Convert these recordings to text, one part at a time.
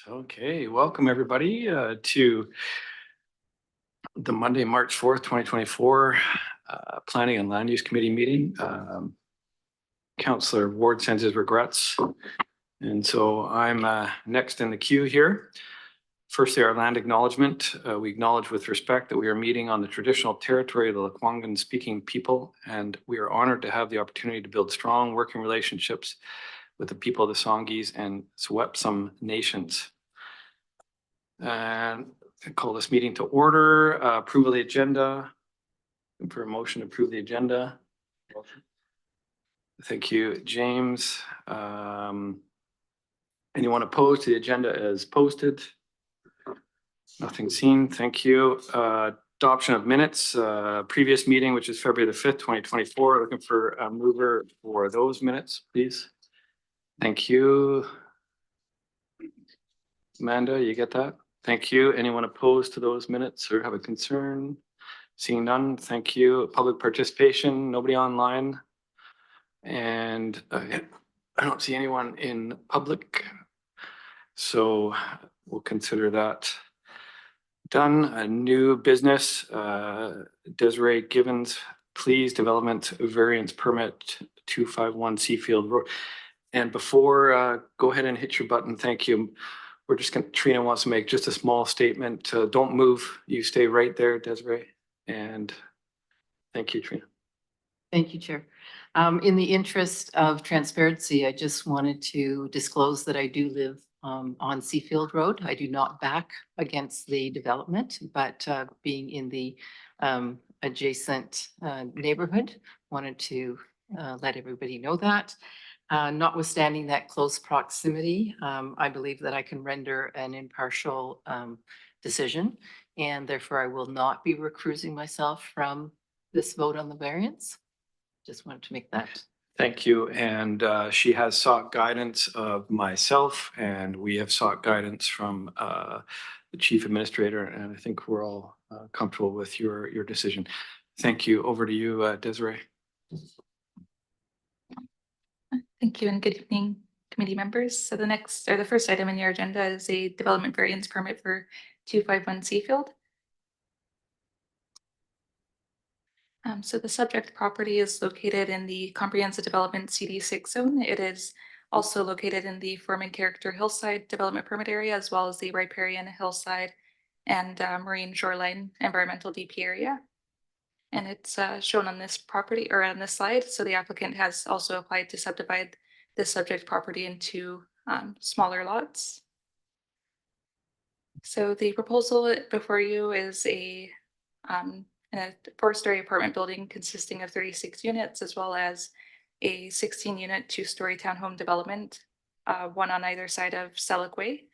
Okay, welcome everybody to the Monday, March 4th, 2024 Planning and Land Use Committee meeting. Councillor Ward sends his regrets. And so I'm next in the queue here. Firstly, our land acknowledgement. We acknowledge with respect that we are meeting on the traditional territory of the Lekwungen speaking people, and we are honored to have the opportunity to build strong working relationships with the people of the Songhees and Swepsum nations. And I call this meeting to order. Approval of the agenda. For a motion to approve the agenda. Motion. Thank you, James. Anyone opposed to the agenda as posted? Nothing seen. Thank you. Adoption of minutes. Previous meeting, which is February the 5th, 2024. Looking for a mover for those minutes, please. Thank you. Amanda, you get that? Thank you. Anyone opposed to those minutes or have a concern? Seeing none, thank you. Public participation, nobody online. And I don't see anyone in public. So we'll consider that done. A new business, Desiree Givens, please, development variance permit 251 Seafield Road. And before, go ahead and hit your button. Thank you. We're just going to, Trina wants to make just a small statement. Don't move. You stay right there, Desiree. And thank you, Trina. Thank you, Chair. In the interest of transparency, I just wanted to disclose that I do live on Seafield Road. I do not back against the development, but being in the adjacent neighborhood, wanted to let everybody know that. Notwithstanding that close proximity, I believe that I can render an impartial decision, and therefore I will not be recusing myself from this vote on the variance. Just wanted to make that. Thank you. And she has sought guidance of myself, and we have sought guidance from the Chief Administrator, and I think we're all comfortable with your decision. Thank you. Over to you, Desiree. Thank you and good evening, committee members. So the first item in your agenda is a development variance permit for 251 Seafield. So the subject property is located in the Comprehensive Development CD6 zone. It is also located in the Form and Character Hillside Development Permit area, as well as the Riparian Hillside and Marine Shoreline Environmental DP area. And it's shown on this property or on this slide. So the applicant has also applied to subdivide this subject property into smaller lots. So the proposal before you is a 4-story apartment building consisting of 36 units, as well as a 16-unit 2-story townhome development, one on either side of Selleck Way.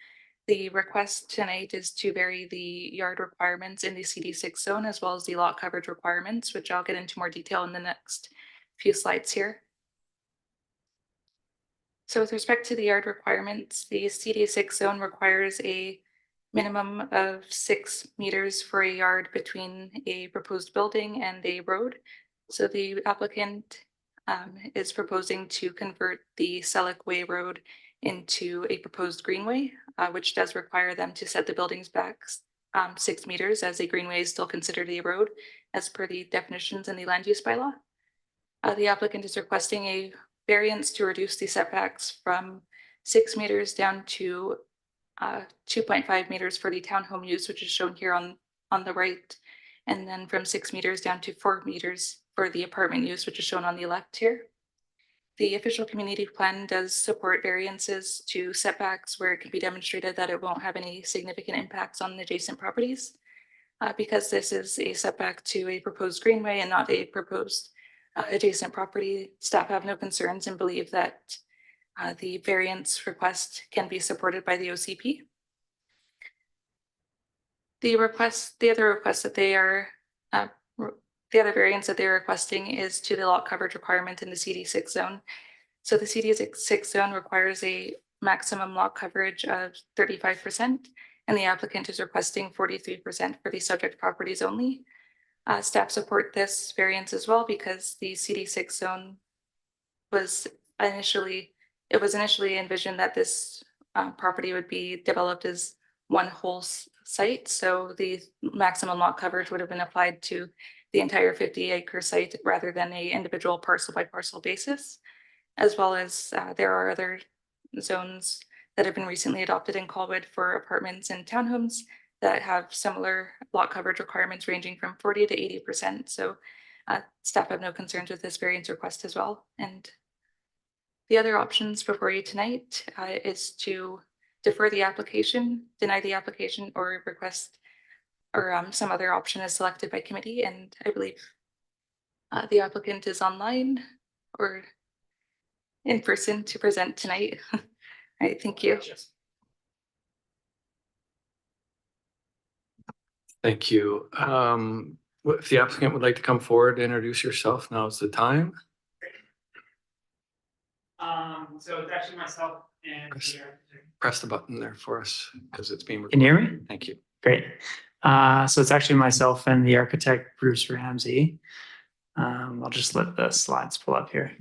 The request tonight is to vary the yard requirements in the CD6 zone, as well as the lot coverage requirements, which I'll get into more detail in the next few slides here. So with respect to the yard requirements, the CD6 zone requires a minimum of 6 meters for a yard between a proposed building and a road. So the applicant is proposing to convert the Selleck Way Road into a proposed greenway, which does require them to set the buildings back 6 meters, as a greenway is still considered a road as per the definitions in the land use bylaw. The applicant is requesting a variance to reduce the setbacks from 6 meters down to 2.5 meters for the townhome use, which is shown here on the right, and then from 6 meters down to 4 meters for the apartment use, which is shown on the left here. The official community plan does support variances to setbacks where it can be demonstrated that it won't have any significant impacts on adjacent properties. Because this is a setback to a proposed greenway and not a proposed adjacent property, staff have no concerns and believe that the variance request can be supported by the OCP. The other variance that they're requesting is to the lot coverage requirement in the CD6 zone. So the CD6 zone requires a maximum lot coverage of 35%, and the applicant is requesting 43% for the subject properties only. Staff support this variance as well because the CD6 zone was initially envisioned that this property would be developed as one whole site. So the maximum lot coverage would have been applied to the entire 50-acre site rather than a individual parcel by parcel basis, as well as there are other zones that have been recently adopted in Colwood for apartments and townhomes that have similar lot coverage requirements ranging from 40 to 80%. So staff have no concerns with this variance request as well. And the other options before you tonight is to defer the application, deny the application, or request, or some other option is selected by committee. And I believe the applicant is online or in person to present tonight. All right, thank you. Thank you. If the applicant would like to come forward, introduce yourself, now is the time. So it's actually myself and Press the button there for us because it's being Can you recorded. hear me? Thank you. Great. So it's actually myself and the architect, Bruce Ramsey. I'll just let the slides pull up here.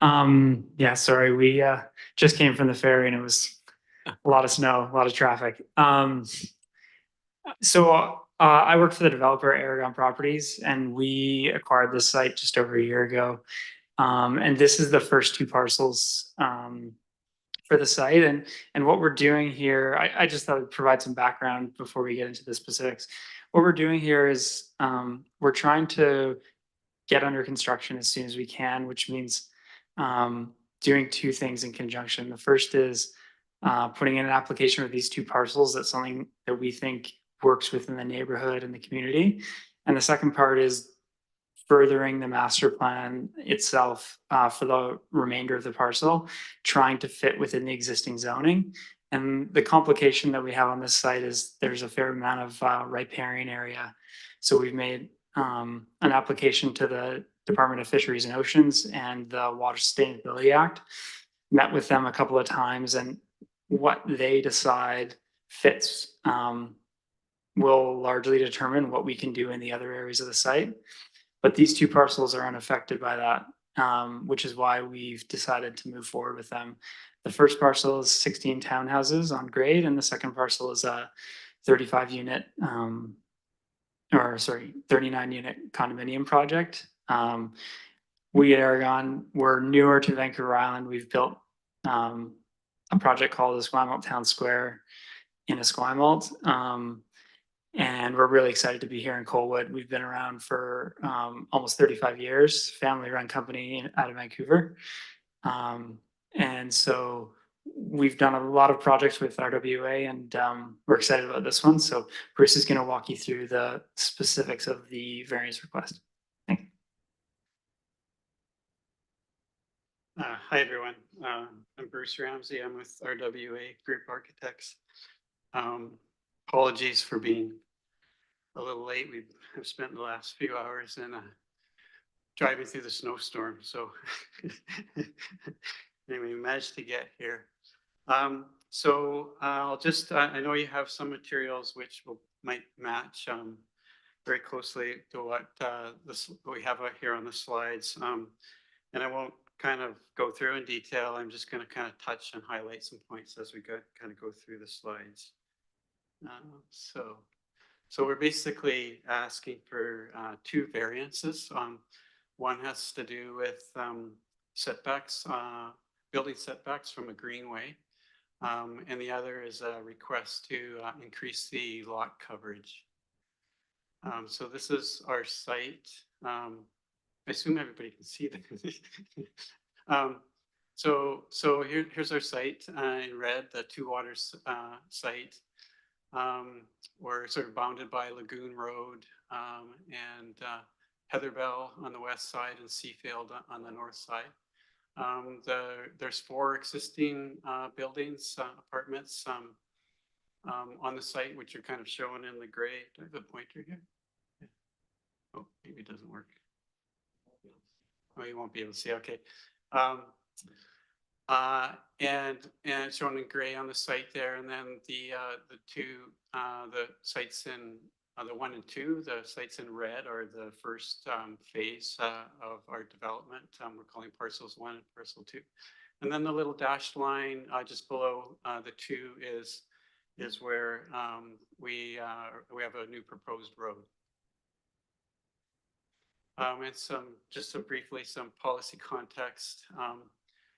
Yeah, sorry, we just came from the ferry and it was a lot of snow, a lot of traffic. So I work for the developer Aragon Properties, and we acquired this site just over a year ago. And this is the first two parcels for the site. And what we're doing here, I just thought I'd provide some background before we get into the specifics. What we're doing here is we're trying to get under construction as soon as we can, which means doing two things in conjunction. The first is putting in an application for these two parcels. That's something that we think works within the neighborhood and the community. And the second part is furthering the master plan itself for the remainder of the parcel, trying to fit within the existing zoning. And the complication that we have on this site is there's a fair amount of riparian area. So we've made an application to the Department of Fisheries and Oceans and the Water Sustainability Act, met with them a couple of times, and what they decide fits will largely determine what we can do in the other areas of the site. But these two parcels are unaffected by that, which is why we've decided to move forward with them. The first parcel is 16 townhouses on grade, and the second parcel is a 39 unit condominium project. We at Aragon, we're newer to Vancouver Island. We've built a project called the Esquimalt Town Square in Esquimalt. And we're really excited to be here in Colwood. We've been around for almost 35 years, family-run company out of Vancouver. And so we've done a lot of projects with RWA, and we're excited about this one. So Bruce is going to walk you through the specifics of the variance request. Thank you. Hi, everyone. I'm Bruce Ramsey. I'm with RWA Group Architects. Apologies for being a little late. We've spent the last few hours in driving through the snowstorm. So anyway, we managed to get here. So I'll just, I know you have some materials which might match very closely to what we have out here on the slides. And I won't kind of go through in detail. I'm just going to kind of touch and highlight some points as we kind of go through the slides. So we're basically asking for two variances. One has to do with setbacks, building setbacks from a greenway. And the other is a request to increase the lot coverage. So this is our site. I assume everybody can see that. So here's our site in red, the Two Waters site. We're sort of bounded by Lagoon Road and Heatherbell on the west side and Seafield on the north side. There's 4 existing buildings, apartments on the site, which are kind of shown in the gray. Do I have a pointer here? Yeah. Oh, maybe it doesn't work. Oh, you won't be able to see. Okay. And shown in gray on the site there, and then the sites in the 1 and 2, the sites in red are the first phase of our development. We're calling parcels 1 and parcel 2. And then the little dashed line just below the 2 is where we have a new proposed road. And just briefly, some policy context.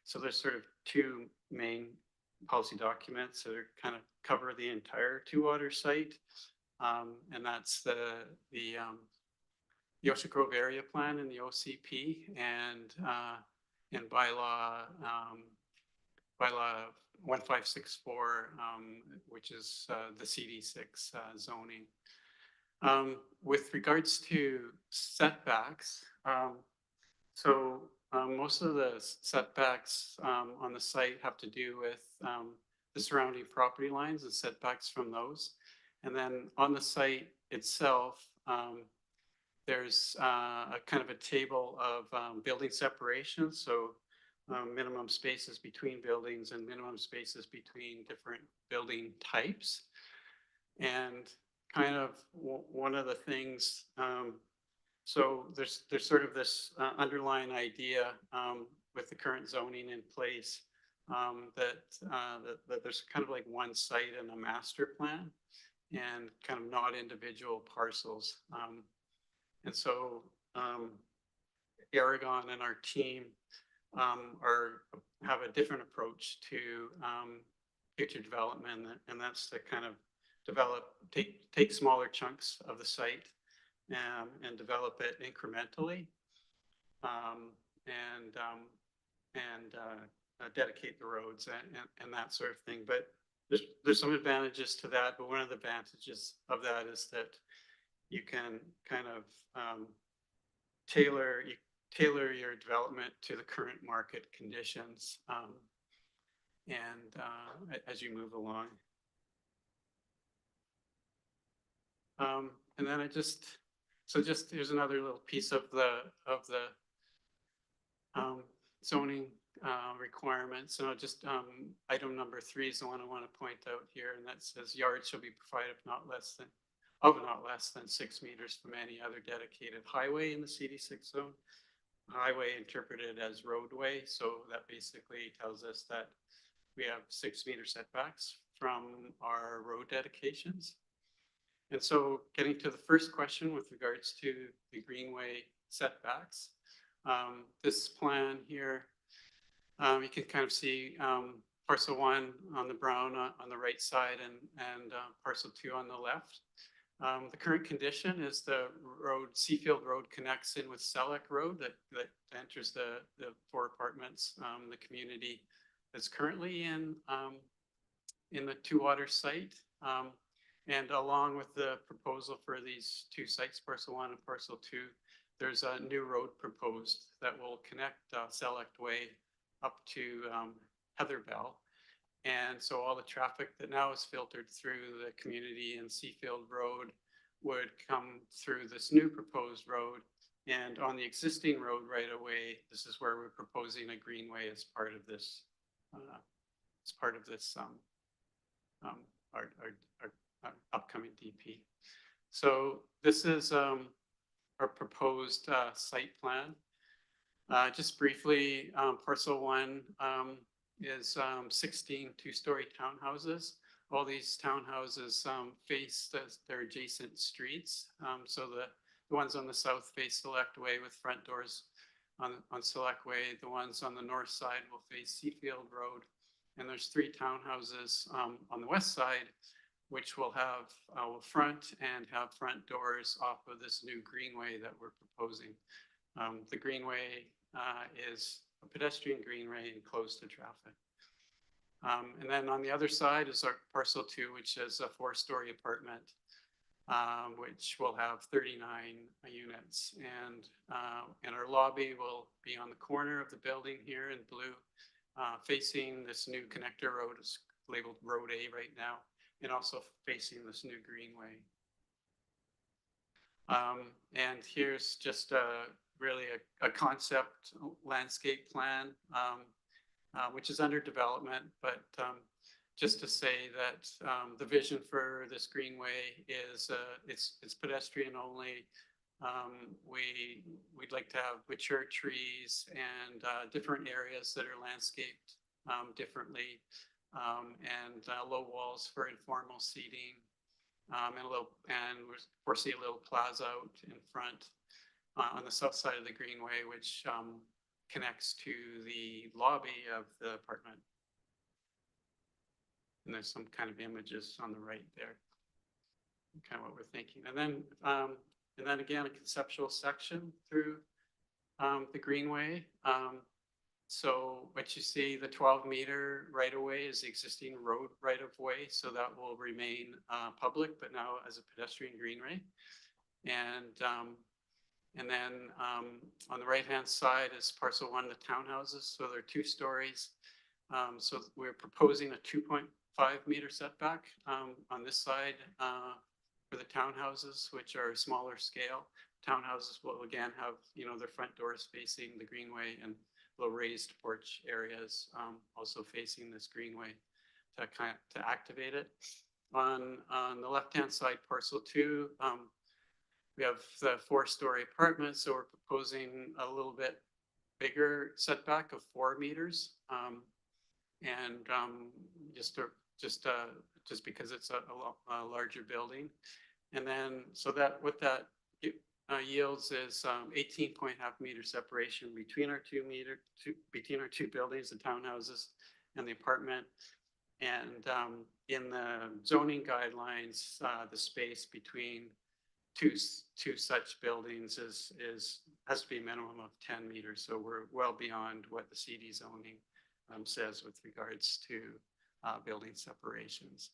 So there's sort of two main policy documents that are kind of cover the entire two-water site. And that's the Ocean Grove Area Plan and the OCP and bylaw 1564, which is the CD6 zoning. With regards to setbacks, most of the setbacks on the site have to do with the surrounding property lines and setbacks from those. And then on the site itself, there's a kind of a table of building separation. So minimum spaces between buildings and minimum spaces between different building types. And kind of one of the things, so there's sort of this underlying idea with the current zoning in place that there's kind of like one site and a master plan and kind of not individual parcels. And so Aragon and our team have a different approach to future development, and that's to kind of take smaller chunks of the site and develop it incrementally, and dedicate the roads and that sort of thing. But there's some advantages to that, but one of the advantages of that is that you can kind of tailor your development to the current market conditions as you move along. And then here's another little piece of the zoning requirements. So just item number 3 is the one I want to point out here, and that says yards shall be provided of not less than 6 meters from any other dedicated highway in the CD6 zone. Highway interpreted as roadway, so that basically tells us that we have 6 meter setbacks from our road dedications. And so getting to the first question with regards to the greenway setbacks, this plan here, you can kind of see parcel 1 on the brown on the right side and parcel 2 on the left. The current condition is the road, Seafield Road connects in with Selleck Road that enters the 4 apartments, the community that's currently in the two-water site. And along with the proposal for these 2 sites, parcel 1 and parcel 2, there's a new road proposed that will connect Select Way up to Heatherbell. And so all the traffic that now is filtered through the community and Seafield Road would come through this new proposed road. And on the existing road right away, this is where we're proposing a greenway as part of this, our upcoming DP. So this is our proposed site plan. Just briefly, parcel 1 is 16 2-story townhouses. All these townhouses face their adjacent streets. So the ones on the south face Select Way with front doors on Select Way. The ones on the north side will face Seafield Road. And there's 3 townhouses on the west side, which will have front doors off of this new greenway that we're proposing. The greenway is a pedestrian greenway and closed to traffic. And then on the other side is our parcel 2, which is a 4-story apartment, which will have 39 units. And our lobby will be on the corner of the building here in blue, facing this new connector road. It's labeled Road A right now, and also facing this new greenway. And here's just really a concept landscape plan, which is under development, but just to say that the vision for this greenway is it's pedestrian only. We'd like to have mature trees and different areas that are landscaped differently, and low walls for informal seating, and we foresee a little plaza out in front on the south side of the greenway, which connects to the lobby of the apartment. And there's some kind of images on the right there, kind of what we're thinking. And then again, a conceptual section through the greenway. So what you see, the 12-meter right-of-way is the existing road right-of-way, so that will remain public, but now as a pedestrian greenway. And then on the right-hand side is parcel 1, the townhouses. So they're 2 stories. So we're proposing a 2.5-meter setback on this side for the townhouses, which are smaller scale. Townhouses will again have, their front doors facing the greenway and little raised porch areas also facing this greenway to activate it. On the left-hand side, parcel 2, we have the 4-story apartment, so we're proposing a little bit bigger setback of 4 meters, and just because it's a larger building. And then so that what that yields is 18.5-meter separation between our two buildings, the townhouses and the apartment. And in the zoning guidelines, the space between two such buildings has to be a minimum of 10 meters. So we're well beyond what the CD zoning says with regards to building separations.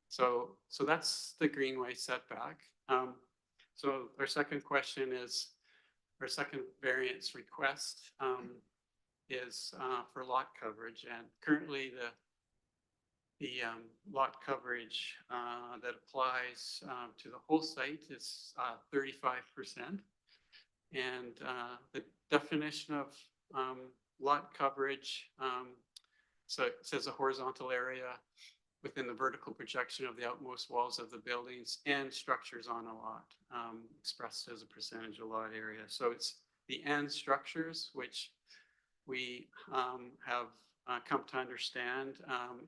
So that's the greenway setback. So our second question is, our second variance request is for lot coverage, and currently the lot coverage that applies to the whole site is 35%. And the definition of lot coverage, so it says a horizontal area within the vertical projection of the outmost walls of the buildings and structures on a lot, expressed as a percentage of lot area. So it's the and structures, which we have come to understand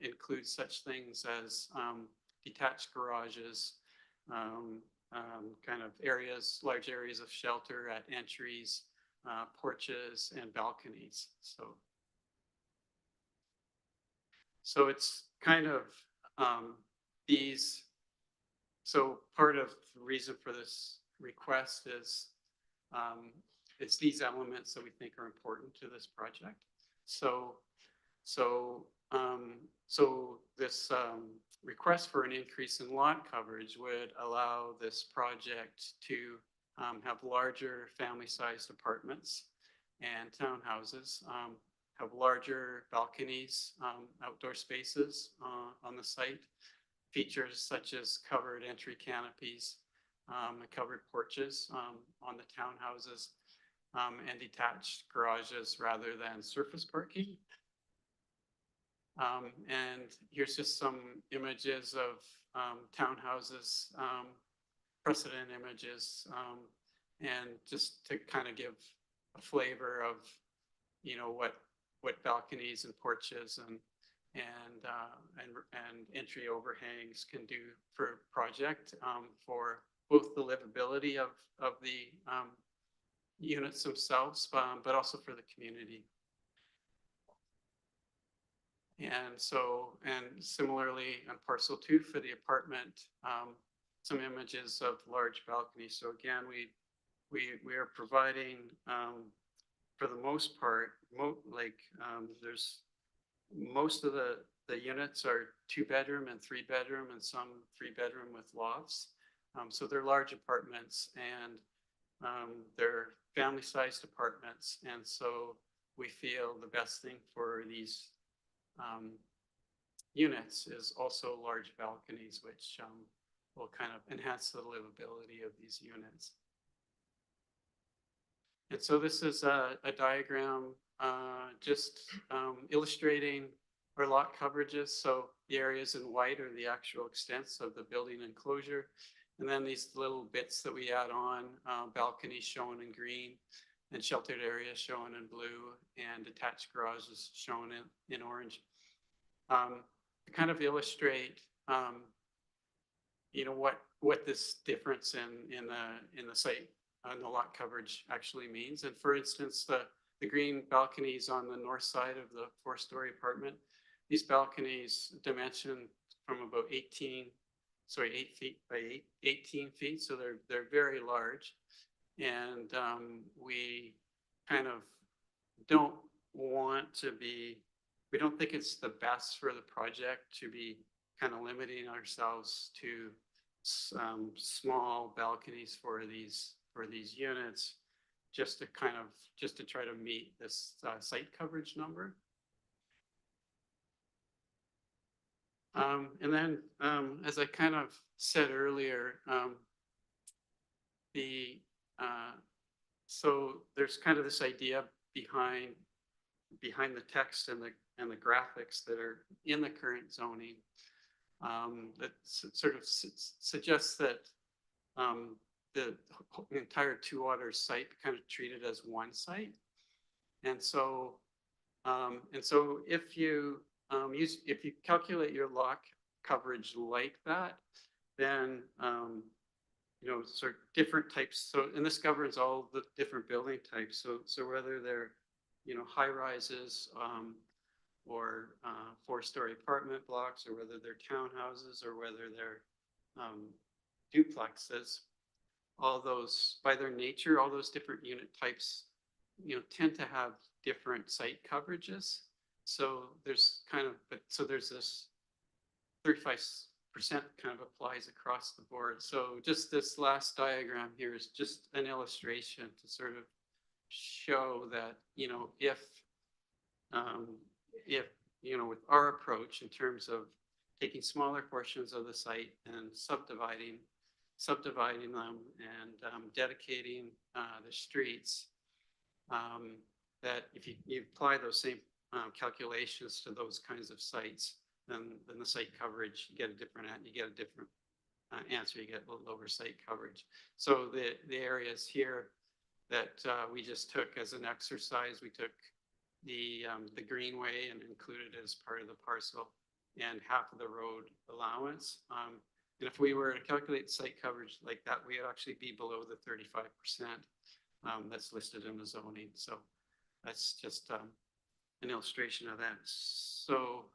include such things as detached garages, kind of areas, large areas of shelter at entries, porches and balconies. So it's kind of these, so part of the reason for this request is it's these elements that we think are important to this project. So this request for an increase in lot coverage would allow this project to have larger family-sized apartments and townhouses, have larger balconies, outdoor spaces on the site, features such as covered entry canopies, and covered porches on the townhouses, and detached garages rather than surface parking. And here's just some images of townhouses, precedent images, and just to kind of give a flavor of, what balconies and porches and entry overhangs can do for a project, for both the livability of the units themselves, but also for the community. And similarly on parcel 2 for the apartment, some images of large balconies. So again, we are providing, for the most part, there's most of the units are 2-bedroom and 3-bedroom, and some 3-bedroom with lofts. So they're large apartments, and they're family-sized apartments. And so we feel the best thing for these units is also large balconies, which will kind of enhance the livability of these units. And so this is a diagram just illustrating or lot coverages. So the areas in white are the actual extents of the building enclosure. And then these little bits that we add on, balconies shown in green, and sheltered areas shown in blue, and detached garages shown in orange. To kind of illustrate, you know, what this difference in the site and the lot coverage actually means. And for instance, the green balconies on the north side of the 4-story apartment, these balconies dimension from about 8 feet by 18 feet. So they're very large. And we kind of don't want to be, we don't think it's the best for the project to be kind of limiting ourselves to small balconies for these units, just to try to meet this site coverage number. And then, as I kind of said earlier, so there's kind of this idea behind the text and the graphics that are in the current zoning, that sort of suggests that the entire Two Waters site kind of treated as one site. And so if you calculate your lot coverage like that, then you know, sort of different types. So, and this governs all the different building types. So whether they're, you know, high rises, or 4-story apartment blocks, or whether they're townhouses, or whether they're duplexes, all those, by their nature, all those different unit types, you know, tend to have different site coverages. So there's kind of, so there's this 35% kind of applies across the board. So just this last diagram here is just an illustration to sort of show that, you know, if you know, with our approach in terms of taking smaller portions of the site and subdividing them and dedicating the streets, that if you apply those same calculations to those kinds of sites, then the site coverage, you get a different answer. You get a little lower site coverage. So the areas here that we just took as an exercise, we took the greenway and included it as part of the parcel, and half of the road allowance. And if we were to calculate site coverage like that, we would actually be below the 35% that's listed in the zoning. So that's just an illustration of that. So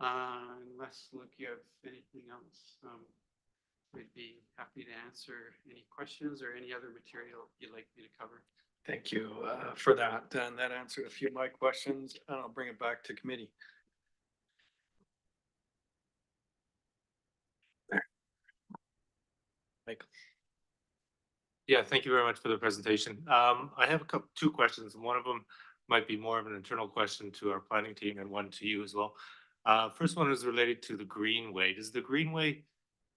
unless, Luke, you have anything else, we'd be happy to answer any questions or any other material you'd like me to cover. Thank you for that. And that answered a few of my questions, and I'll bring it back to committee. Michael. Yeah, thank you very much for the presentation. I have two questions. One of them might be more of an internal question to our planning team, and one to you as well. First one is related to the greenway. Does the greenway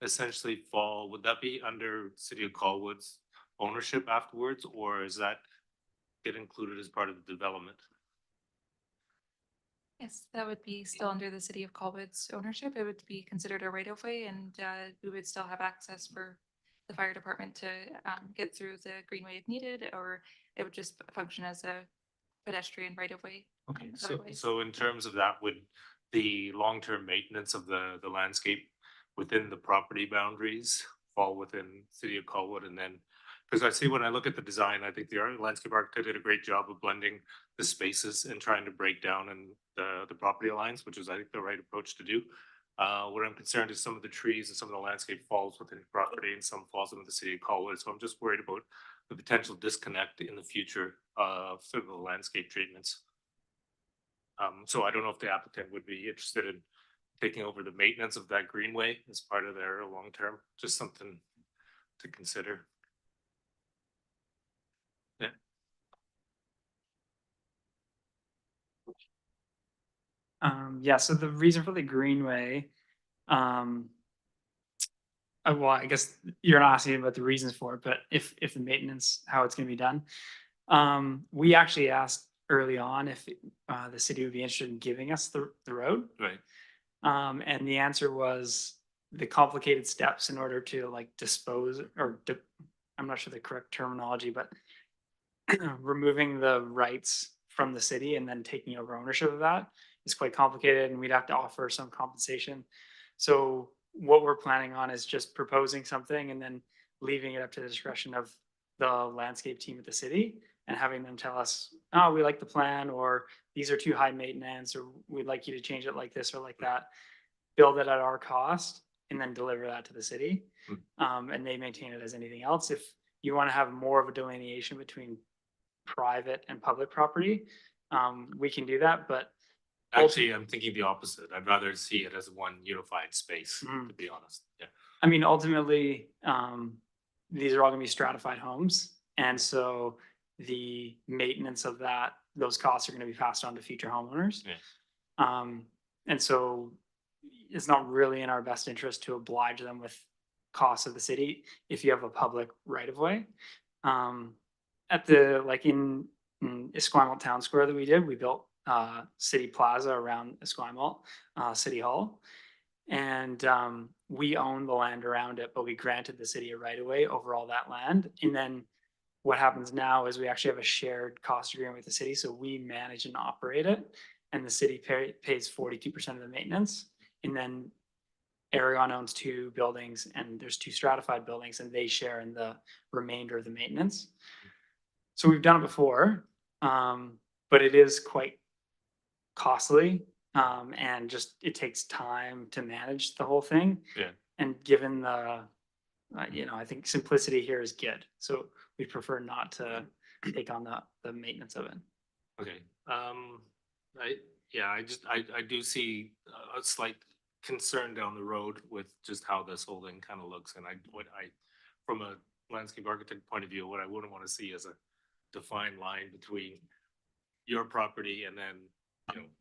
essentially fall, would that be under City of Colwood's ownership afterwards, or is that get included as part of the development? Yes, that would be still under the City of Colwood's ownership. It would be considered a right-of-way, and we would still have access for the fire department to get through the greenway if needed, or it would just function as a pedestrian right-of-way. Okay, so in terms of that, would the long-term maintenance of the landscape within the property boundaries fall within City of Colwood? And then, because I see when I look at the design, I think the landscape architect did a great job of blending the spaces and trying to break down and the property lines, which is, I think, the right approach to do. What I'm concerned is some of the trees and some of the landscape falls within property and some falls into the City of Colwood. So I'm just worried about the potential disconnect in the future of sort of the landscape treatments. So I don't know if the applicant would be interested in taking over the maintenance of that greenway as part of their long-term, just something to consider. Yeah. Yeah, so the reason for the greenway, well, I guess you're not asking about the reasons for it, but if the maintenance, how it's gonna be done. We actually asked early on if the city would be interested in giving us the road. Right. And the answer was the complicated steps in order to like dispose or I'm not sure the correct terminology, but removing the rights from the city and then taking over ownership of that is quite complicated, and we'd have to offer some compensation. So what we're planning on is just proposing something and then leaving it up to the discretion of the landscape team at the city and having them tell us, oh, we like the plan, or these are too high maintenance, or we'd like you to change it like this or like that. Build it at our cost and then deliver that to the city. And they maintain it as anything else. If you want to have more of a delineation between private and public property, we can do that, but Actually, I'm thinking the opposite. I'd rather see it as one unified space, to be honest. Yeah. I mean, ultimately, these are all gonna be stratified homes. And so the maintenance of that, those costs are gonna be passed on to future homeowners. Yeah. And so it's not really in our best interest to oblige them with costs of the city if you have a public right of way. At the, like in Esquimalt Town Square that we did, we built City Plaza around Esquimalt City Hall. And we own the land around it, but we granted the city a right of way over all that land. And then what happens now is we actually have a shared cost agreement with the city. So we manage and operate it, and the city pays 42% of the maintenance. And then Aragon owns 2 buildings, and there's 2 stratified buildings, and they share in the remainder of the maintenance. So we've done it before, but it is quite costly, and just it takes time to manage the whole thing. Yeah. And given the, I think simplicity here is good. So we prefer not to take on the maintenance of it. Okay. I do see a slight concern down the road with just how this whole thing kind of looks. And from a landscape architect point of view, what I wouldn't want to see is a defined line between your property and then,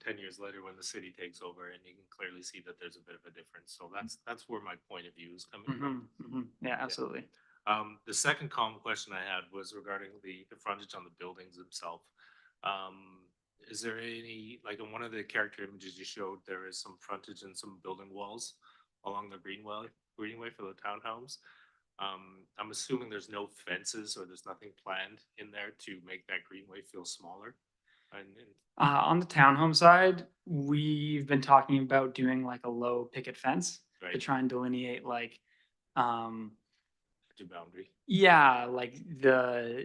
10 years later when the city takes over, and you can clearly see that there's a bit of a difference. So that's where my point of view is coming from. Yeah, absolutely. The second common question I had was regarding the frontage on the buildings themselves. Is there any, like in one of the character images you showed, there is some frontage and some building walls along the greenway for the townhomes. I'm assuming there's no fences or there's nothing planned in there to make that greenway feel smaller. On the townhome side, we've been talking about doing like a low picket fence to Right. try and delineate like, To boundary. yeah, like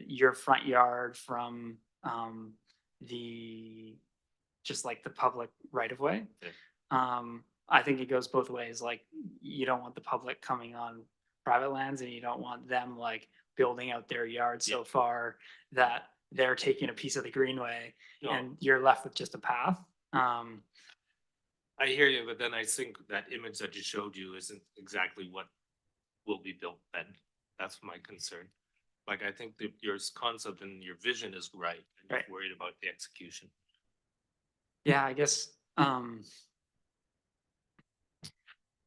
your front yard from just like the public right of way. Yeah. I think it goes both ways. Like you don't want the public coming on private lands, and you don't want them like building out their yard so far that they're taking a piece of the greenway and you're left with just a path. I hear you, but then I think that image that you showed you isn't exactly what will be built then. That's my concern. Like, I think that your concept and your vision is right, and you're Right. worried about the execution. Yeah, I guess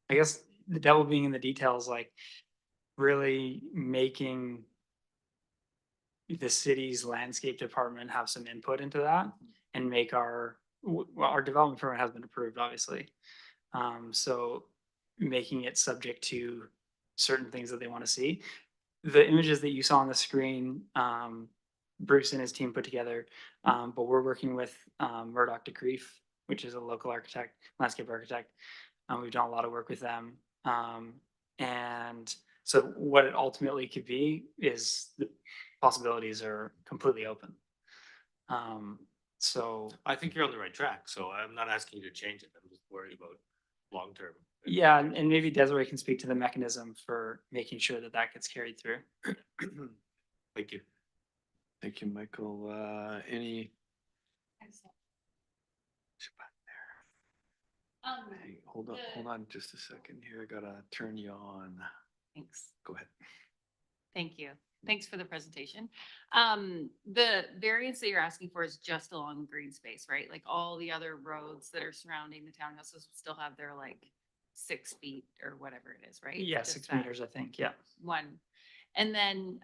the devil being in the details, like really making the city's landscape department have some input into that and make our development permit has been approved, obviously. So making it subject to certain things that they want to see. The images that you saw on the screen, Bruce and his team put together, but we're working with Murdoch DeCreef, which is a local architect, landscape architect. We've done a lot of work with them. And so what it ultimately could be is the possibilities are completely open. So I think you're on the right track, so I'm not asking you to change it. I'm just worried about long-term. yeah, and maybe Desiree can speak to the mechanism for making sure that that gets carried through. Thank you. Thank you, Michael. Any? Hey, hold on just a second here. I gotta turn you on. Thanks. Go ahead. Thank you. Thanks for the presentation. The variance that you're asking for is just along green space, right? Like all the other roads that are surrounding the townhouses still have their like 6 feet or whatever it is, right? Yeah, Just 6 that meters, I think. Yeah. one. And then,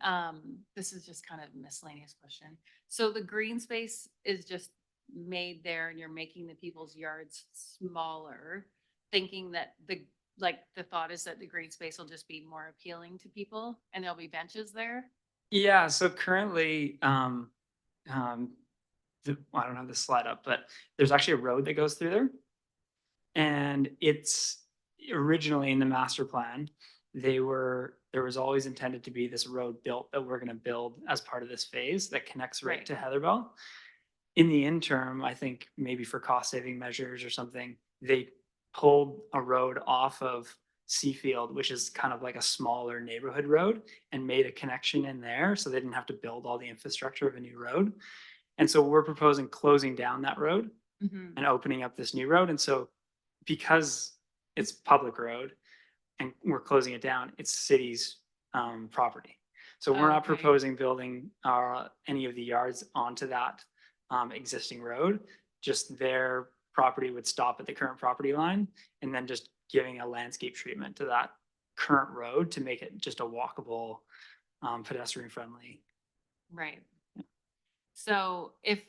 this is just kind of a miscellaneous question. So the green space is just made there and you're making the people's yards smaller, thinking that the thought is that the green space will just be more appealing to people and there'll be benches there? Yeah, so currently, um, I don't have the slide up, but there's actually a road that goes through there. And it's originally in the master plan, there was always intended to be this road built that we're gonna build as part of this phase that connects right Right. to Heatherbell. In the interim, I think maybe for cost saving measures or something, they pulled a road off of Seafield, which is kind of like a smaller neighborhood road, and made a connection in there, so they didn't have to build all the infrastructure of a new road. And so we're proposing closing down that road Mhm. and opening up this new road. And so because it's public road and we're closing it down, it's city's property. So we're not Okay. proposing building any of the yards onto that existing road. Just their property would stop at the current property line, and then just giving a landscape treatment to that current road to make it just a walkable, pedestrian friendly. Right. So if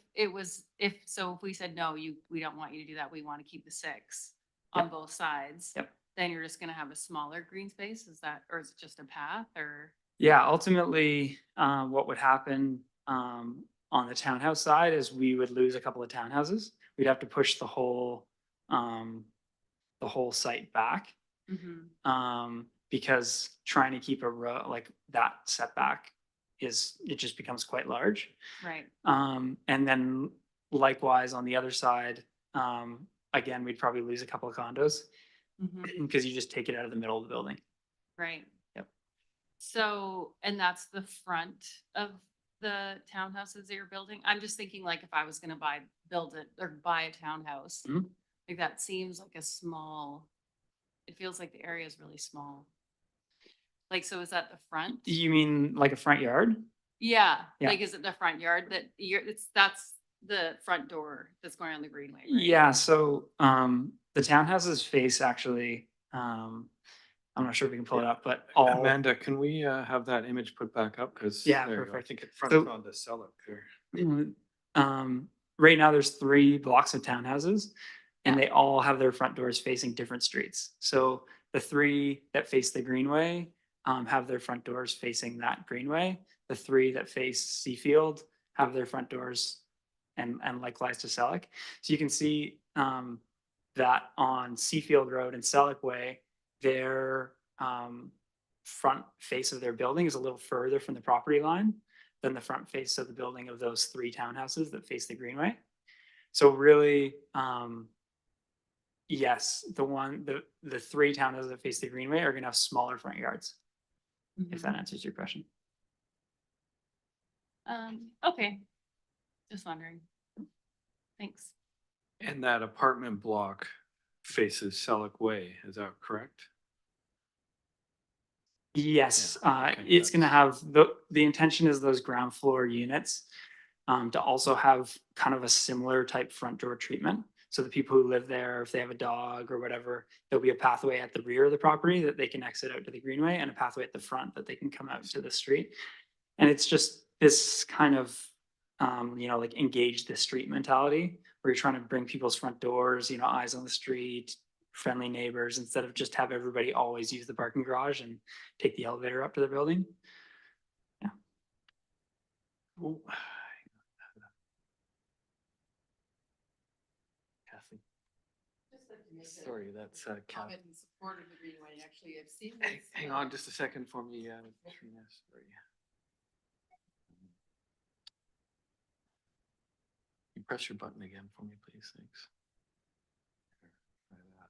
we said, no, we don't want you to do that, we want to keep the 6 on Yep. both sides. Yep. Then you're just gonna have a smaller green space, is that, or is it just a path, or? Yeah, ultimately, what would happen on the townhouse side is we would lose a couple of townhouses. We'd have to push the whole site back, because trying to keep a row like that setback it just becomes quite large. Right, And then likewise on the other side, again, we'd probably lose a couple of condos because you just take it out of the middle of the building. right. Yep. So, and that's the front of the townhouses that you're building? I'm just thinking like if I was gonna buy a townhouse, Mhm. like that seems like a small, it feels like the area is really small. Like, so is that the front? You mean like a front yard? Yeah, Yeah. like, is it the front yard that's the front door that's going on the greenway, right? Yeah, so the townhouses face actually, I'm not sure if we can pull it up, but all, Amanda, can we have that image put back up? Because Yeah, there you go. I perfect. think it fronts So- on the Selleck there. right now there's 3 blocks of townhouses and they all have their front doors facing different streets. So the 3 that face the greenway have their front doors facing that greenway. The 3 that face Seafield have their front doors and likewise to Selleck. So you can see that on Seafield Road and Selleck Way, their front face of their building is a little further from the property line than the front face of the building of those 3 townhouses that face the greenway. So really, yes, the 3 townhouses that face the greenway are gonna have smaller front yards, if that answers your question. Okay, just wondering. Thanks. And that apartment block faces Selleck Way, is that correct? Yes, Yeah, okay, it's gonna have the intention is those ground floor units to also have kind of a similar type front door treatment. So the people who live there, if they have a dog or whatever, there'll be a pathway at the rear of the property that they can exit out to the greenway and a pathway at the front that they can come out to the street. And it's just this kind of, like engage the street mentality where you're trying to bring people's front doors, eyes on the street, friendly neighbors, instead of just have everybody always use the parking garage and take the elevator up to the building. Ooh. Kathy, sorry, that's Kathy. Comment in support of the greenway, actually, I've seen Hang on just a second for me, Trina, sorry. You press your button again for me, please, thanks. Try that.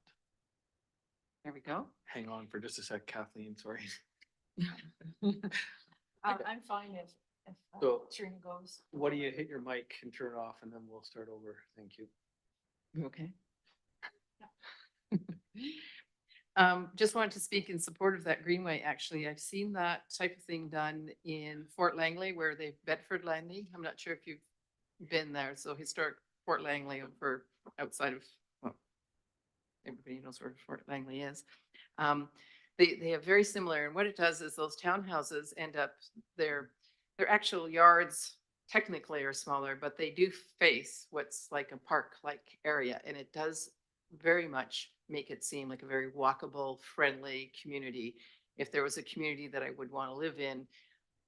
There we go. Hang on for just a sec, Kathleen, sorry. I'm fine if So- Trina goes. What do you hit your mic and turn it off and then we'll start over, thank you. You okay? Just wanted to speak in support of that greenway, actually. I've seen that type of thing done in Fort Langley where they've Bedford Langley. I'm not sure if you've been there. So historic Fort Langley over outside of, well, everybody knows where Fort Langley is. they have very similar, and what it does is those townhouses end up, their actual yards technically are smaller, but they do face what's like a park-like area, and it does very much make it seem like a very walkable, friendly community. If there was a community that I would want to live in,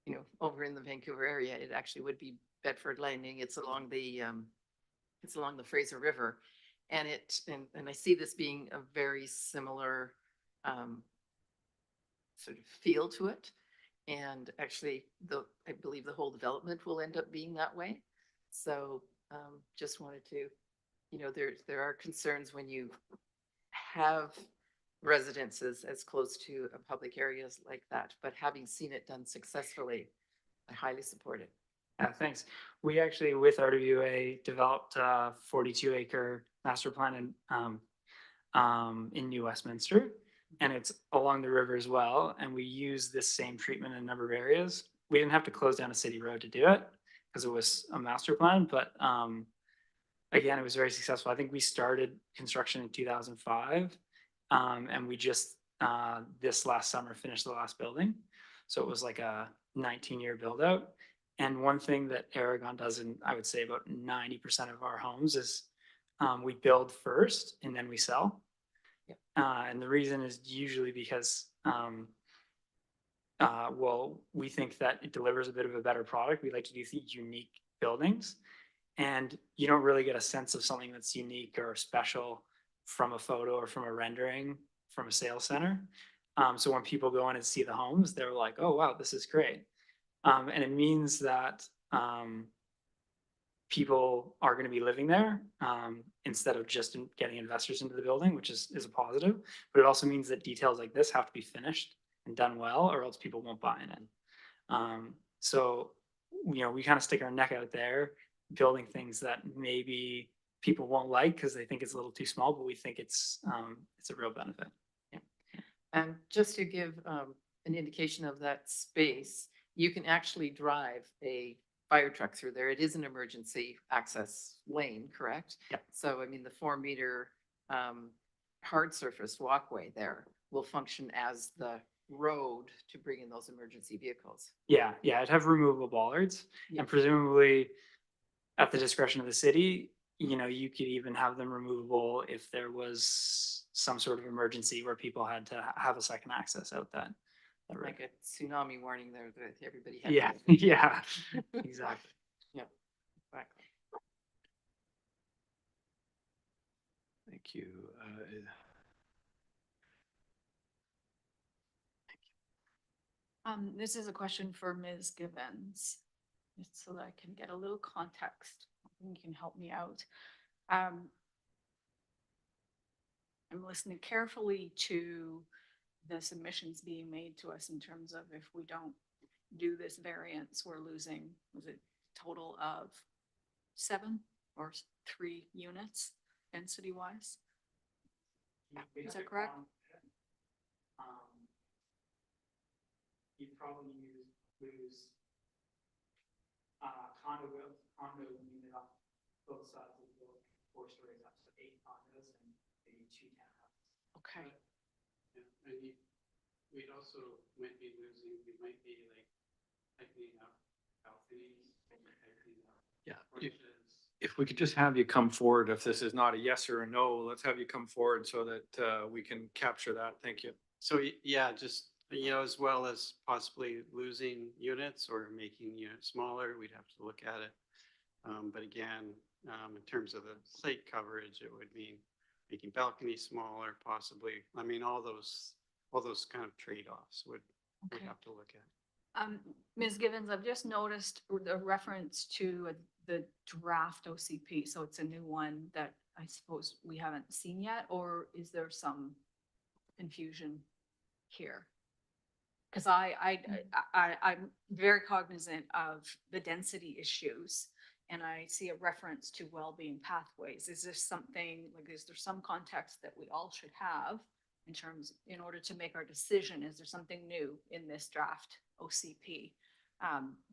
you know, over in the Vancouver area, it actually would be Bedford Landing. It's along the Fraser River. And I see this being a very similar sort of feel to it. And actually, I believe the whole development will end up being that way. So just wanted to, you know, there are concerns when you have residences as close to a public areas like that, but having seen it done successfully, I highly support it. Yeah, thanks. We actually, with RWA, developed a 42-acre master plan in New Westminster, and it's along the river as well. And we use this same treatment in a number of areas. We didn't have to close down a city road to do it because it was a master plan, but again, it was very successful. I think we started construction in 2005, and we just this last summer finished the last building. So it was like a 19-year build out. And one thing that Aragon does, and I would say about 90% of our homes, is we build first and then we sell. Yep. And the reason is usually because, well, we think that it delivers a bit of a better product. We like to do unique buildings, and you don't really get a sense of something that's unique or special from a photo or from a rendering from a sales center. So when people go in and see the homes, they're like, oh, wow, this is great. And it means that people are going to be living there instead of just getting investors into the building, which is a positive. But it also means that details like this have to be finished and done well, or else people won't buy it. So, you know, we kind of stick our neck out there, building things that maybe people won't like because they think it's a little too small, but we think it's a real benefit. Yeah. And just to give an indication of that space, you can actually drive a fire truck through there. It is an emergency access lane, correct? Yep. So, I mean, the 4-meter hard surface walkway there will function as the road to bring in those emergency vehicles. Yeah, it'd have removable bollards, Yeah. and presumably at the discretion of the city, you know, you could even have them removable if there was some sort of emergency where people had to have a second access out that road. Like a tsunami warning there that everybody had. Yeah, to- yeah, exactly. Exactly. Thank you. This is a question for Ms. Givens, just so that I can get a little context. You can help me out. I'm listening carefully to the submissions being made to us in terms of if we don't do this variance, we're losing, was it total of 7 or 3 units density wise? Is that correct? You'd probably lose condo unit off both sides of the building, 4 stories up, so 8 condos and maybe 2 townhouses. Okay. Yeah, and we'd also might be losing, we might be like tightening up balconies, tightening up Yeah. porches. If we could just have you come forward, if this is not a yes or a no, let's have you come forward so that we can capture that. Thank you. So, yeah, just, you know, as well as possibly losing units or making units smaller, we'd have to look at it. But again, in terms of the site coverage, it would mean making balconies smaller, possibly. I mean, all those kind of trade-offs we'd Okay. have to look at. Ms. Givens, I've just noticed the reference to the draft OCP. So it's a new one that I suppose we haven't seen yet, or is there some confusion here? Because I'm very cognizant of the density issues, and I see a reference to well-being pathways. Is this something, like, is there some context that we all should have in order to make our decision? Is there something new in this draft OCP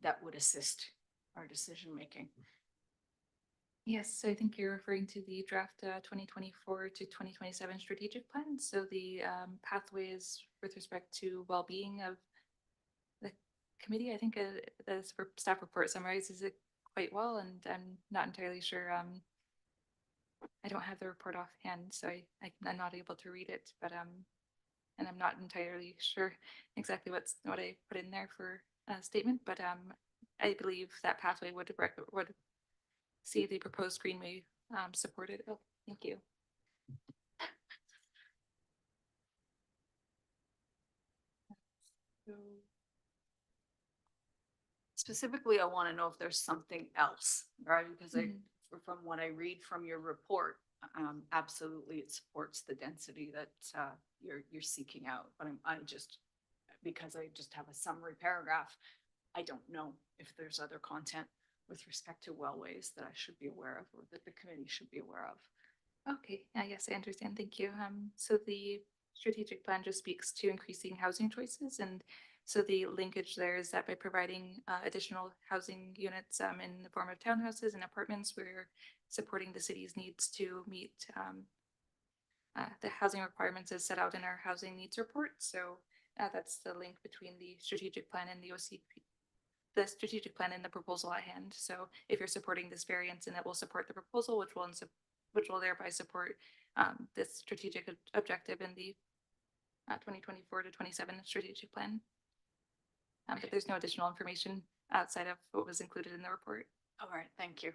that would assist our decision-making? Yes, so I think you're referring to the draft 2024 to 2027 strategic plan. So the pathways with respect to well-being of the committee. I think the staff report summarizes it quite well, and I'm not entirely sure. I don't have the report offhand, so I'm not able to read it, but and I'm not entirely sure exactly what I put in there for a statement, but I believe that pathway would see the proposed greenway supported. Oh, thank you. So, Specifically, I want to know if there's something else, right? Because Mhm. from what I read from your report, absolutely it supports the density that you're seeking out. But because I just have a summary paragraph, I don't know if there's other content with respect to wellways that I should be aware of or that the committee should be aware of. Okay, yes, I understand. Thank you. So the strategic plan just speaks to increasing housing choices, and so the linkage there is that by providing additional housing units in the form of townhouses and apartments, we're supporting the city's needs to meet the housing requirements as set out in our housing needs report. So that's the link between the strategic plan and the OCP, the strategic plan and the proposal at hand. So if you're supporting this variance, and it will support the proposal, which will thereby support this strategic objective in the 2024 to 27 strategic plan. But there's no additional information outside of what was included in the report. All right, thank you.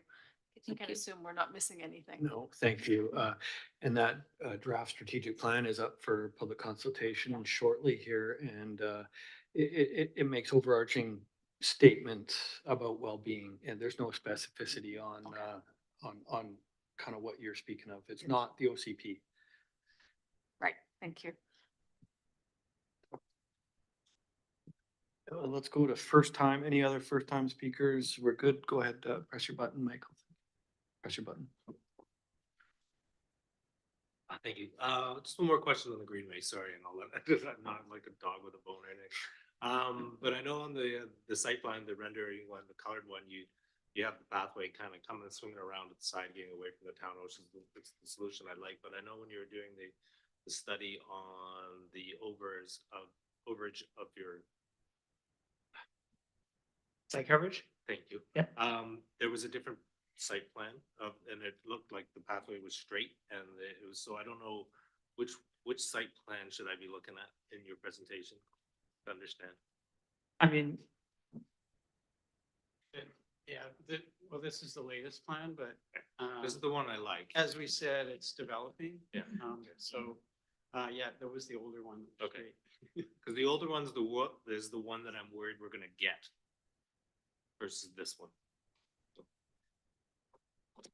I Thank can you. assume we're not missing anything. No, thank you. And that draft strategic plan is up for public consultation shortly here, and it makes overarching statements about well-being, and there's no specificity on kind of what you're speaking of. It's not the OCP. Right, thank you. Let's go to first time. Any other first time speakers? We're good. Go ahead, press your button, Michael. Press your button. Thank you. Just one more question on the greenway, sorry, and I'll let, I'm not like a dog with a bone or anything. But I know on the site plan, the rendering one, the colored one, you have the pathway kind of coming and swinging around at the side, getting away from the town, which is the solution I like. But I know when you were doing the study on the overage of your, Site coverage? thank you. Yep. There was a different site plan and it looked like the pathway was straight, and it was, so I don't know which site plan should I be looking at in your presentation to understand? I mean, Yeah, well, this is the latest plan, but This is the one I like. as we said, it's developing. Yeah. So, yeah, there was the older one. Okay. Because the older one's is the one that I'm worried we're gonna get versus this one.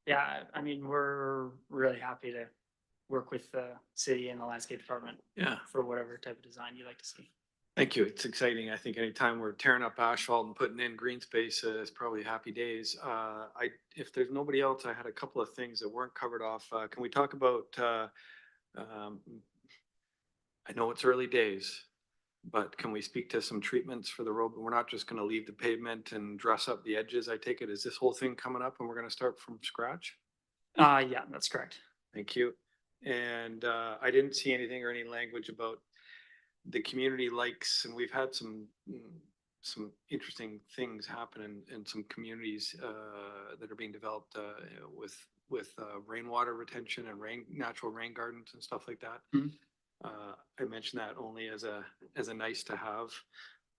yeah, I mean, we're really happy to work with the city and the landscape department Yeah. for whatever type of design you'd like to see. Thank you. It's exciting. I think anytime we're tearing up asphalt and putting in green space, it's probably happy days. If there's nobody else, I had a couple of things that weren't covered off. Can we talk about, I know it's early days, but can we speak to some treatments for the road? We're not just gonna leave the pavement and dress up the edges, I take it. Is this whole thing coming up and we're gonna start from scratch? Yeah, that's correct. Thank you. And I didn't see anything or any language about the community likes, and we've had some interesting things happen in some communities that are being developed with rainwater retention and natural rain gardens and stuff like that. Mhm. I mentioned that only as a nice to have.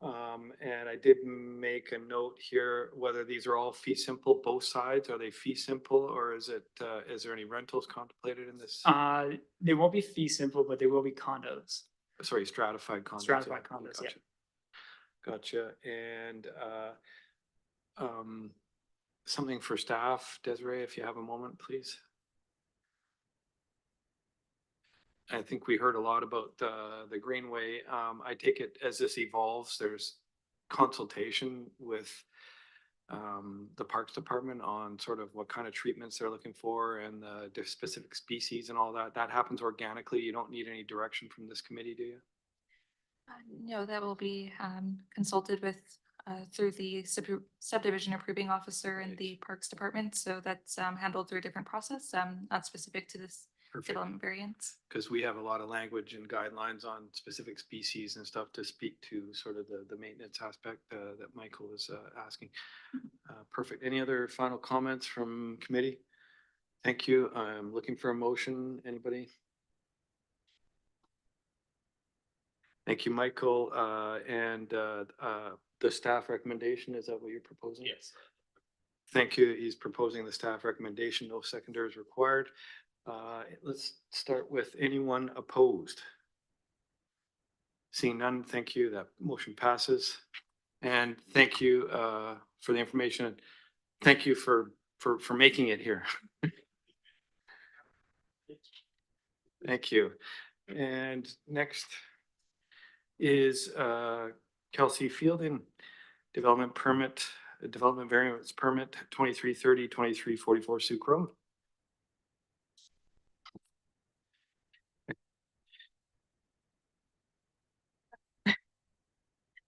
And I did make a note here, whether these are all fee simple, both sides, are they fee simple, or is there any rentals contemplated in this? They won't be fee simple, but they will be condos. Sorry, stratified condos. Stratified condos, yeah. Gotcha. And something for staff, Desiree, if you have a moment, please. I think we heard a lot about the Greenway. I take it as this evolves, there's consultation with the Parks Department on sort of what kind of treatments they're looking for and the specific species and all that. That happens organically. You don't need any direction from this committee, do you? No, that will be consulted with through the subdivision approving officer and Right. the Parks Department. So that's handled through a different process, not specific to this Perfect. development variance. Because we have a lot of language and guidelines on specific species and stuff to speak to sort of the maintenance aspect that Michael is asking. Perfect. Any other final comments from committee? Thank you. I'm looking for a motion. Anybody? Thank you, Michael. And the staff recommendation, is that what you're proposing? Yes. Thank you. He's proposing the staff recommendation. No seconder is required. Let's start with anyone opposed. Seeing none, thank you. That motion passes. And thank you for the information. Thank you for making it here. Thank you. And next is Kelsea Fielden, development variance permit 2330, 2344 Sooke Road.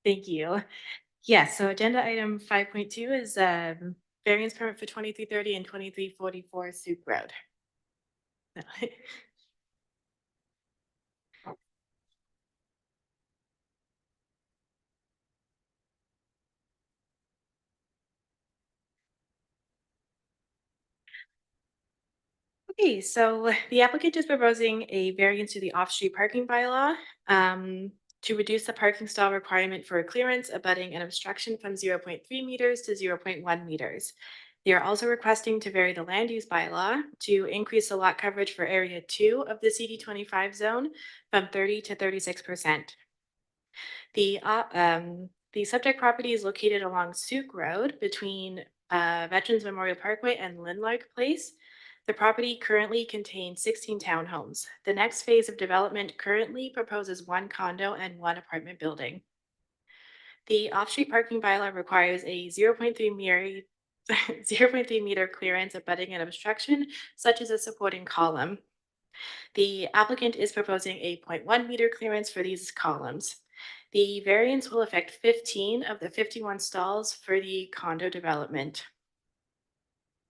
Thank you. Yes, so agenda item 5.2 is variance permit for 2330 and 2344 Sooke Road. Okay, so the applicant is proposing a variance to the off-street parking bylaw to reduce the parking stall requirement for a clearance abutting an obstruction from 0.3 meters to 0.1 meters. They are also requesting to vary the land use bylaw to increase the lot coverage for area 2 of the CD25 zone from 30 to 36%. The subject property is located along Sooke Road between Veterans Memorial Parkway and Lindlark Place. The property currently contains 16 townhomes. The next phase of development currently proposes 1 condo and 1 apartment building. The off-street parking bylaw requires a 0.3 meter clearance abutting an obstruction, such as a supporting column. The applicant is proposing a 0.1 meter clearance for these columns. The variance will affect 15 of the 51 stalls for the condo development,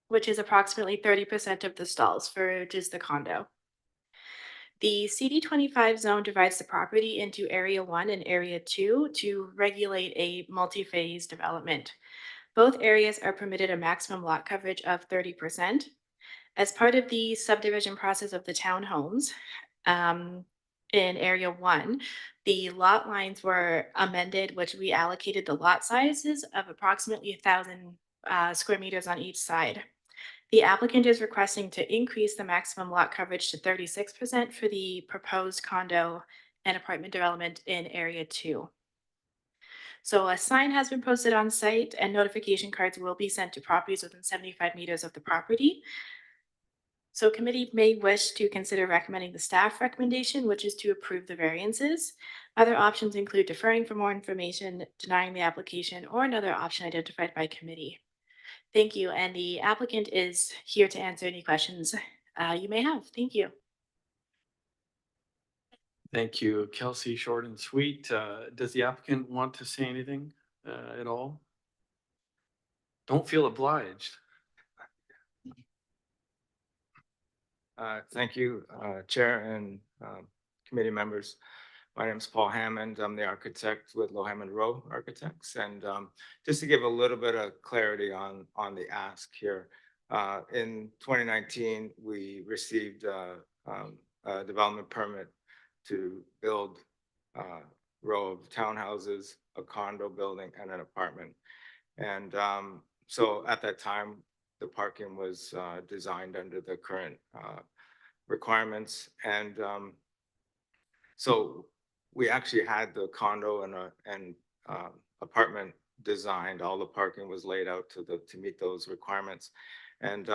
which is approximately 30% of the stalls for just the condo. The CD25 zone divides the property into Area 1 and Area 2 to regulate a multi-phase development. Both areas are permitted a maximum lot coverage of 30%. As part of the subdivision process of the townhomes, in Area 1, the lot lines were amended, which reallocated the lot sizes of approximately 1,000 square meters on each side. The applicant is requesting to increase the maximum lot coverage to 36% for the proposed condo and apartment development in Area 2. So a sign has been posted on site and notification cards will be sent to properties within 75 meters of the property. So committee may wish to consider recommending the staff recommendation, which is to approve the variances. Other options include deferring for more information, denying the application, or another option identified by committee. Thank you. And the applicant is here to answer any questions you may have. Thank you. Thank you, Kelsea. Short and sweet. Does the applicant want to say anything at all? Don't feel obliged. Thank you, Chair and committee members. My name is Paul Hammond. I'm the architect with Low Hammond Rowe Architects. And just to give a little bit of clarity on the ask here, in 2019, we received a development permit to build a row of townhouses, a condo building, and an apartment. And so at that time, the parking was designed under the current requirements. And so we actually had the condo and apartment designed. All the parking was laid out to meet those requirements. And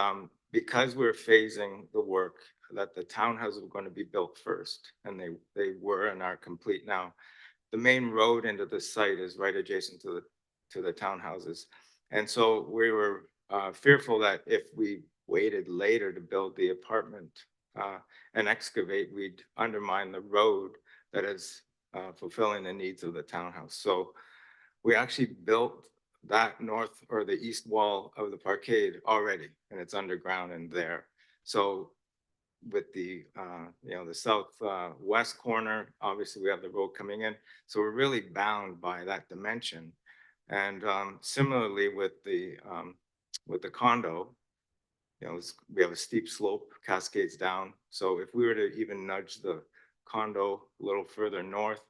because we're phasing the work, that the townhouses were going to be built first, and they were and are complete now. The main road into the site is right adjacent to the townhouses. And so we were fearful that if we waited later to build the apartment and excavate, we'd undermine the road that is fulfilling the needs of the townhouse. So we actually built that north or the east wall of the parkade already, and it's underground in there. So with the, the south west corner, obviously we have the road coming in. So we're really bound by that dimension. And similarly with the condo, we have a steep slope, cascades down. So if we were to even nudge the condo a little further north,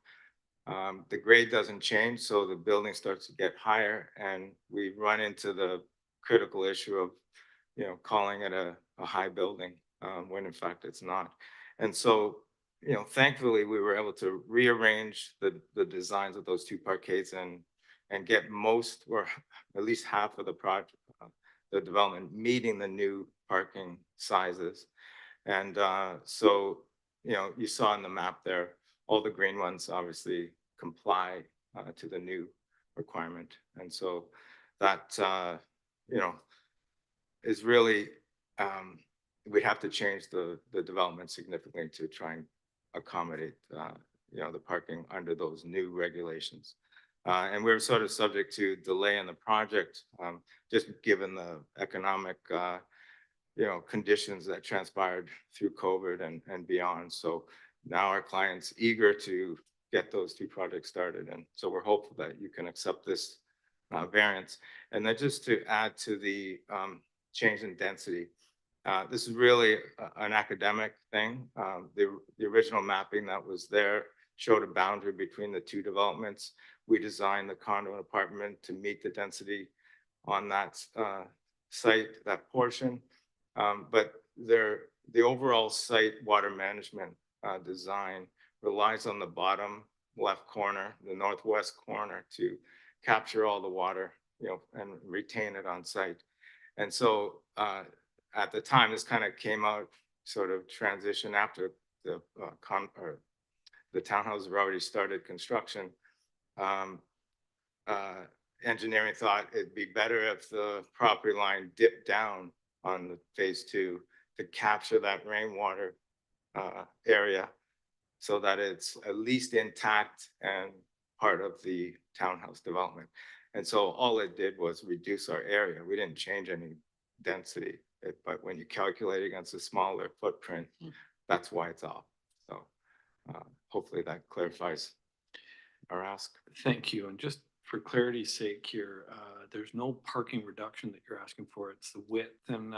the grade doesn't change, so the building starts to get higher, and we run into the critical issue of, calling it a high building, when in fact it's not. And so, thankfully, we were able to rearrange the designs of those two parkades and get most, or at least half of the project, the development meeting the new parking sizes. And so, you saw in the map there, all the green ones obviously comply to the new requirement. And so that, is really, we have to change the development significantly to try and accommodate, the parking under those new regulations. And we're sort of subject to delay in the project, just given the economic, conditions that transpired through COVID and beyond. So now our client's eager to get those two projects started. And so we're hopeful that you can accept this variance. And then just to add to the change in density, this is really an academic thing. The original mapping that was there showed a boundary between the two developments. We designed the condo and apartment to meet the density on that site, that portion. But the overall site water management design relies on the bottom left corner, the northwest corner, to capture all the water, and retain it on site. And so at the time, this kind of came out sort of transition after the townhouses have already started construction. Engineering thought it'd be better if the property line dipped down on the phase two to capture that rainwater area so that it's at least intact and part of the townhouse development. And so all it did was reduce our area. We didn't change any density, but when you calculate against a smaller footprint, that's why it's off. So hopefully that clarifies our ask. Thank you. And just for clarity's sake here, there's no parking reduction that you're asking for. It's the width and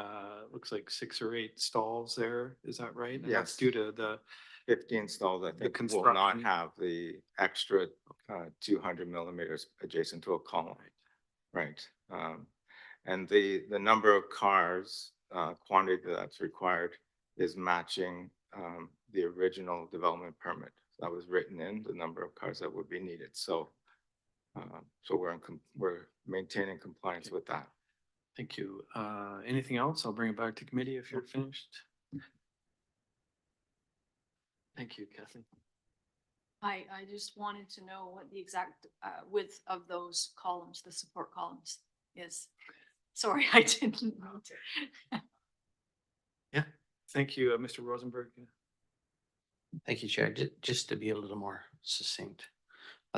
looks like 6 or 8 stalls there. Is that right? And that's Yes. due to the 15 stalls, I think, will not construction. have the extra 200 millimeters adjacent to a column. Right. And the number of cars, quantity that's required is matching the original development permit that was written in, the number of cars that would be needed. So we're maintaining compliance with that. Thank you. Anything else? I'll bring it back to committee if you're finished. Thank you, Kathleen. I just wanted to know what the exact width of those columns, the support columns is. Sorry, I didn't know. Yeah, thank you, Mr. Rosenberg. Thank you, Chair. Just to be a little more succinct.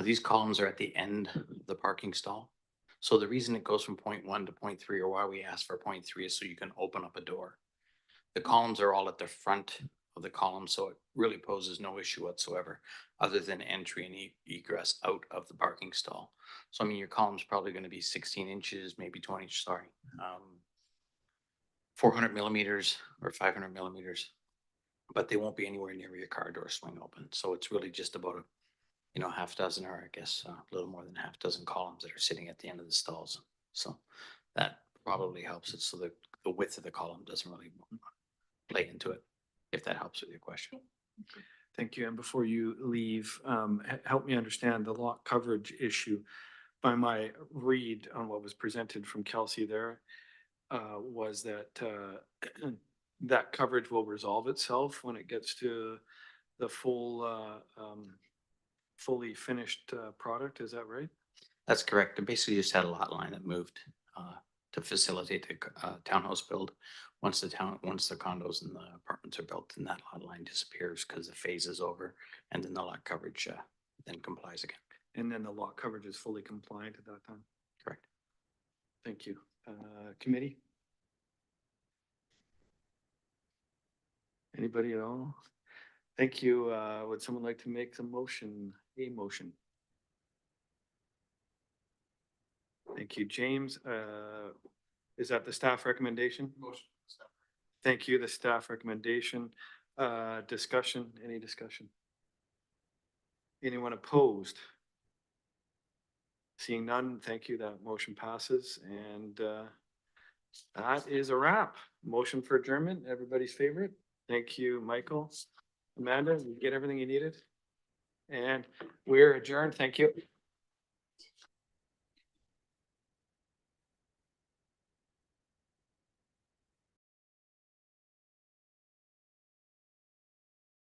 These columns are at the end of the parking stall. So the reason it goes from point 1 to point 3, or why we ask for point 3, is so you can open up a door. The columns are all at the front of the column, so it really poses no issue whatsoever, other than entry and egress out of the parking stall. So I mean, your column's probably going to be 16 inches, maybe 20, 400 millimeters or 500 millimeters, but they won't be anywhere near your car door swing open. So it's really just about a half dozen, or I guess a little more than half dozen columns that are sitting at the end of the stalls. So that probably helps it. So the width of the column doesn't really play into it, if that helps with your question. Thank you. And before you leave, help me understand the lot coverage issue. By my read on what was presented from Kelsey there, was that that coverage will resolve itself when it gets to the fully finished product. Is that right? That's correct. It basically just had a lot line that moved to facilitate the townhouse build. Once the condos and the apartments are built, then that lot line disappears because the phase is over, and then the lot coverage then complies again. And then the lot coverage is fully compliant at that time? Correct. Thank you. Committee? Anybody at all? Thank you. Would someone like to make the motion, a motion? Thank you, James. Is that the staff recommendation? Motion. Thank you, the staff recommendation. Discussion, any discussion? Anyone opposed? Seeing none, thank you. That motion passes and that is a wrap. Motion for adjournment, everybody's favorite. Thank you, Michael. Amanda, you get everything you needed? And we're adjourned. Thank you.